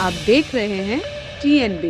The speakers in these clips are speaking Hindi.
आप देख रहे हैं TNB।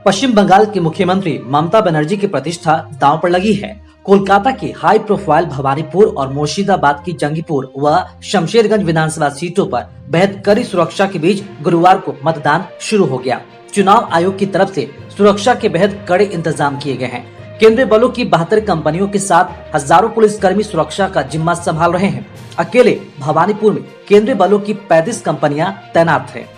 पश्चिम बंगाल की मुख्यमंत्री ममता बनर्जी की प्रतिष्ठा दांव पर लगी है। कोलकाता की हाई प्रोफाइल भवानीपुर और मुर्शिदाबाद की जंगीपुर व शमशेरगंज विधानसभा सीटों पर बेहद कड़ी सुरक्षा के बीच गुरुवार को मतदान शुरू हो गया। चुनाव आयोग की तरफ से सुरक्षा के बेहद कड़े इंतजाम किए गए हैं। केंद्रीय बलों की 72 कंपनियों के साथ हजारों पुलिसकर्मी सुरक्षा का जिम्मा संभाल रहे हैं। अकेले भवानीपुर में केंद्रीय बलों की 35 कंपनियां तैनात हैं।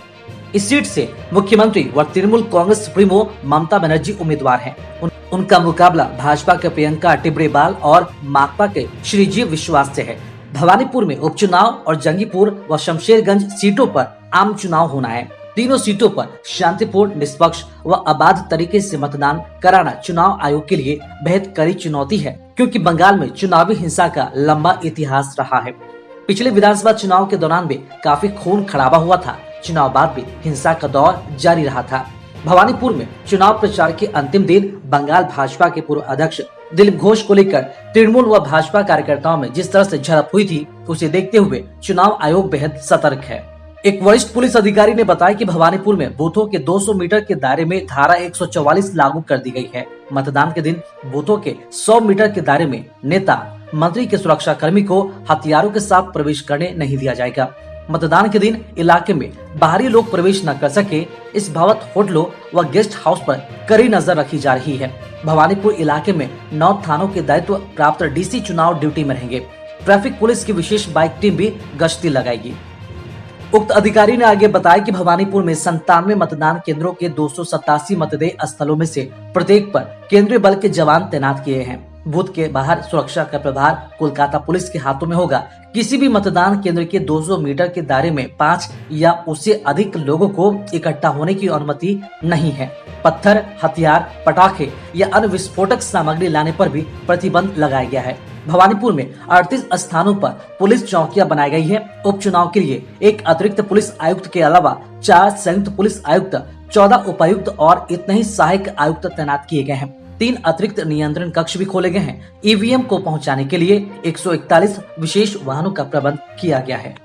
इस सीट से मुख्यमंत्री व तृणमूल कांग्रेस सुप्रीमो ममता बनर्जी उम्मीदवार हैं। उनका मुकाबला भाजपा के प्रियंका टिब्रेबाल और माकपा के श्रीजीव विश्वास से है। भवानीपुर में उपचुनाव और जंगीपुर व शमशेरगंज सीटों पर आम चुनाव होना है। तीनों सीटों पर शांतिपूर्ण, निष्पक्ष व अबाध तरीके से मतदान कराना चुनाव आयोग के लिए बेहद कड़ी चुनौती है, क्योंकि बंगाल में चुनावी हिंसा का लंबा इतिहास रहा है। पिछले विधानसभा चुनाव के दौरान भी काफी खून खराबा हुआ था। चुनाव बाद भी हिंसा का दौर जारी रहा था। भवानीपुर में चुनाव प्रचार के अंतिम दिन बंगाल भाजपा के पूर्व अध्यक्ष दिलीप घोष को लेकर तृणमूल व भाजपा कार्यकर्ताओं में जिस तरह से झड़प हुई थी, उसे देखते हुए चुनाव आयोग बेहद सतर्क है। एक वरिष्ठ पुलिस अधिकारी ने बताया कि भवानीपुर में बूथों के 200 मीटर के दायरे में धारा 144 लागू कर दी गई है। मतदान के दिन बूथों के 100 मीटर के दायरे में नेता, मंत्री के सुरक्षा कर्मी को हथियारों के साथ प्रवेश करने नहीं दिया जाएगा। मतदान के दिन इलाके में बाहरी लोग प्रवेश न कर सके, इस बाबत होटलों व गेस्ट हाउस पर कड़ी नजर रखी जा रही है। भवानीपुर इलाके में 9 थानों के दायित्व प्राप्त डीसी चुनाव ड्यूटी में रहेंगे। ट्रैफिक पुलिस की विशेष बाइक टीम भी गश्ती लगाएगी। उक्त अधिकारी ने आगे बताया कि भवानीपुर में 97 मतदान केंद्रों के 287 मतदेय स्थलों में से प्रत्येक पर केंद्रीय बल के जवान तैनात किए हैं। बूथ के बाहर सुरक्षा का प्रभार कोलकाता पुलिस के हाथों में होगा। किसी भी मतदान केंद्र के 200 मीटर के दायरे में 5 या उससे अधिक लोगों को इकट्ठा होने की अनुमति नहीं है। पत्थर, हथियार, पटाखे या अन्य विस्फोटक सामग्री लाने पर भी प्रतिबंध लगाया गया है। भवानीपुर में 38 स्थानों पर पुलिस चौकियां बनाई गई है। उपचुनाव के लिए एक अतिरिक्त पुलिस आयुक्त के अलावा 4 संयुक्त पुलिस आयुक्त, 14 उपायुक्त और इतने ही सहायक आयुक्त तैनात किए गए हैं। 3 अतिरिक्त नियंत्रण कक्ष भी खोले गए हैं। ईवीएम को पहुंचाने के लिए 141 विशेष वाहनों का प्रबंध किया गया है।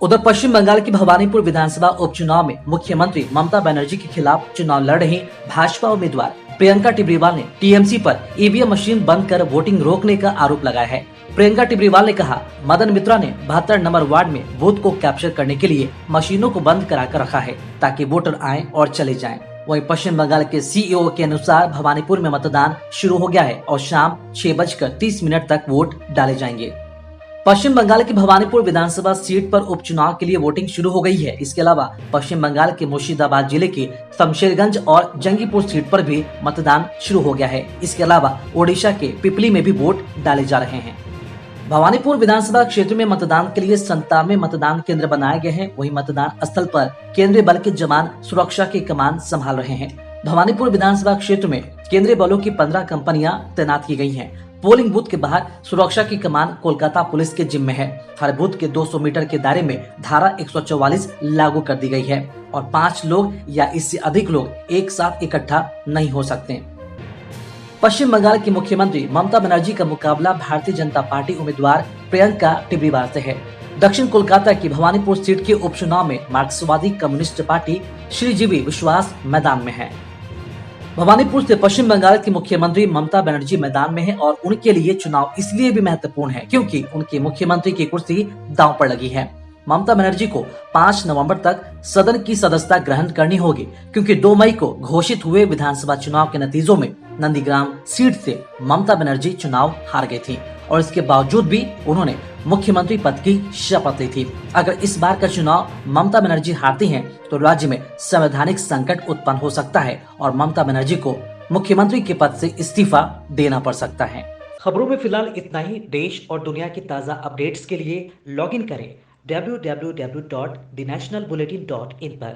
उधर पश्चिम बंगाल की भवानीपुर विधानसभा उपचुनाव में मुख्यमंत्री ममता बनर्जी के खिलाफ चुनाव लड़ रही भाजपा उम्मीदवार प्रियंका टिब्रेबाल ने टीएमसी पर ईवीएम मशीन बंद कर वोटिंग रोकने का आरोप लगाया है। प्रियंका टिब्रेबाल ने कहा, मदन मित्रा ने 72 नंबर वार्ड में बूथ को कैप्चर करने के लिए मशीनों को बंद करा कर रखा है, ताकि वोटर आएं और चले जाएं। वहीं पश्चिम बंगाल के सीईओ के अनुसार भवानीपुर में मतदान शुरू हो गया है और शाम 6:30 तक वोट डाले जाएंगे। पश्चिम बंगाल की भवानीपुर विधानसभा सीट पर उपचुनाव के लिए वोटिंग शुरू हो गई है। इसके अलावा पश्चिम बंगाल के मुर्शिदाबाद जिले के शमशेरगंज और जंगीपुर सीट पर भी मतदान शुरू हो गया है। इसके अलावा ओडिशा के पिपली में भी वोट डाले जा रहे हैं। भवानीपुर विधानसभा क्षेत्र में मतदान के लिए 97 मतदान केंद्र बनाए गए हैं। वहीं मतदान स्थल पर केंद्रीय बल के जवान सुरक्षा की कमान संभाल रहे हैं। भवानीपुर विधानसभा क्षेत्र में केंद्रीय बलों की 15 कंपनियां तैनात की गई हैं। पोलिंग बूथ के बाहर सुरक्षा की कमान कोलकाता पुलिस के जिम्मे है। हर बूथ के 200 मीटर के दायरे में धारा 144 लागू कर दी गई है और 5 लोग या इससे अधिक लोग एक साथ इकट्ठा नहीं हो सकते। पश्चिम बंगाल की मुख्यमंत्री ममता बनर्जी का मुकाबला भारतीय जनता पार्टी उम्मीदवार प्रियंका टिब्रेबाल से है। दक्षिण कोलकाता की भवानीपुर सीट के उपचुनाव में मार्क्सवादी कम्युनिस्ट पार्टी श्रीजीवी विश्वास मैदान में है। भवानीपुर से पश्चिम बंगाल की मुख्यमंत्री ममता बनर्जी मैदान में है और उनके लिए चुनाव इसलिए भी महत्वपूर्ण है क्योंकि उनकी मुख्यमंत्री की कुर्सी दांव पर लगी है। ममता बनर्जी को 5 नवंबर तक सदन की सदस्यता ग्रहण करनी होगी, क्योंकि 2 मई को घोषित हुए विधानसभा चुनाव के नतीजों में नंदीग्राम सीट से ममता बनर्जी चुनाव हार गई थी और इसके बावजूद भी उन्होंने मुख्यमंत्री पद की शपथ ली थी। अगर इस बार का चुनाव ममता बनर्जी हारती हैं, तो राज्य में संवैधानिक संकट उत्पन्न हो सकता है और ममता बनर्जी को मुख्यमंत्री के पद से इस्तीफा देना पड़ सकता है। खबरों में फिलहाल इतना ही। देश और दुनिया की ताज़ा अपडेट्स के लिए लॉगिन करें www.thenationalbulletin.in पर।